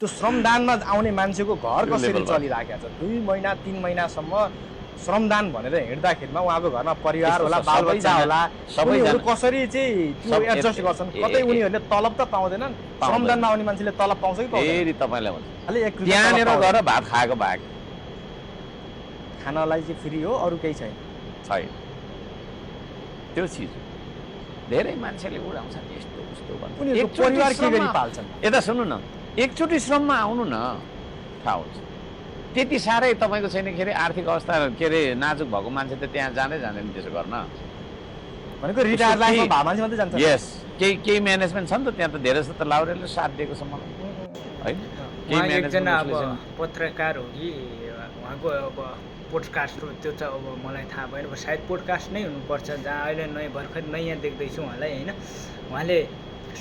त्यो श्रमदानमा आउने मान्छेको घर कसरी चलिराखेको छ 2 महिना 3 महिनासम्म श्रमदान भनेर हिँड्दाखेरिमा उहाँको घरमा परिवार होला बालबच्चा होला सबैहरू कसरी चाहिँ त्यो एडजस्ट गर्छन् कतै उनीहरूले तलब त पाउँदैनन् श्रमदानमा आउने मान्छेले तलब पाउँछ कि पाउँदैन फेरि तपाईलाई भन्छ अलि एक त्यहाँनेर गएर भात खाएको भाग खानालाई चाहिँ फ्री हो अरु केही छैन छैन त्यो चिज धेरै मान्छेले उडाउँछन् यस्तो उस्तो भन्छ उनीहरुको परिवार के गरी पाल्छन् यता सुन्नु न एकचोटी श्रममा आउनु न थाहा हुन्छ त्यति साह्रै तपाईको छैन के अरे आर्थिक अवस्था के अरे नाजुक भएको मान्छे त त्यहाँ जाँदै जाँदैन त्यसो गर्न भनेको रिटायर लाइफमा भा मान्छे मात्रै जान्छ यस केही म्यानेजमेन्ट छ नि त त्यहाँ त धेरै जस्तो त लाउरेले साथ दिएको छ मलाई हैन केही एकजना अब पत्रकार हो कि उहाँको अब पोडकास्ट हो त्यो त अब मलाई थाहा भएन सायद पोडकास्ट नै हुनुपर्छ जहाँ अहिले नयाँ भर्खर नयाँ देख्दैछु उहाँलाई हैन उहाँले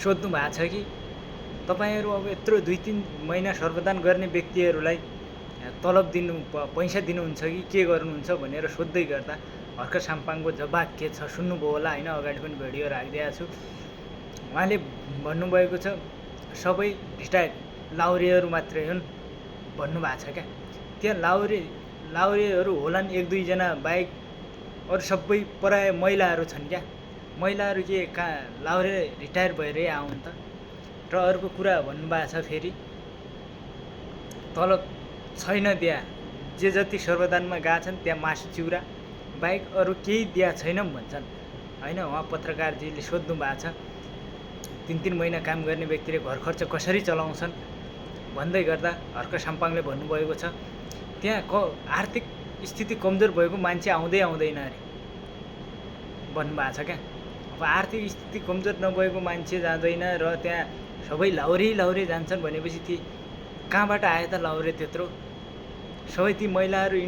सोध्नु भएको छ कि तपाईहरु अब यत्रो 2-3 महिना सर्वदान गर्ने व्यक्तिहरुलाई तलब दिनु पैसा दिनुहुन्छ कि के गर्नुहुन्छ भनेर सोध्दै गर्दा हर्क साम्पाङको जवाफ के छ सुन्नुभयो होला हैन अगाडि पनि भिडियो राखिदिएको छु उहाँले भन्नुभएको छ सबै रिटायर्ड लाउरेहरू मात्रै हुन् भन्नुभएको छ क्या त्यहाँ लाउरेहरू होलान् 1-2 जना बाहेक अरु सबै प्राय महिलाहरू छन् क्या महिलाहरू के लाउरे रिटायर भएरै आउन् त र अर्को कुरा भन्नुभएको छ फेरि तलब छैन दिया जे जति सर्वदानमा गएछन् त्यहाँ मासु चिउरा बाहेक अरु केही दिया छैनौं भन्छन् हैन उहाँ पत्रकारजीले सोध्नु भएको छ 3-3 महिना काम गर्ने व्यक्तिले घर खर्च कसरी चलाउँछन् भन्दै गर्दा हर्क साम्पाङले भन्नुभएको छ त्यहाँ आर्थिक स्थिति कमजोर भएको मान्छे आउँदैन अरे भन्नुभएको छ क्या अब आर्थिक स्थिति कमजोर नभएको मान्छे जाँदैन र त्यहाँ सबै लाउरे जान्छन् भनेपछि ती कहाँबाट आए त लाउरे त्यत्रो सबै ती महिलाहरू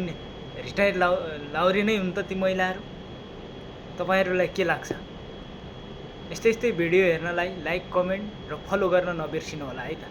रिटायर्ड लाउरे नै हुन् त ती महिलाहरू तपाईहरुलाई के लाग्छ यस्तै भिडियो हेर्नलाई लाइक कमेन्ट र फलो गर्न नबिर्सिनु होला है त।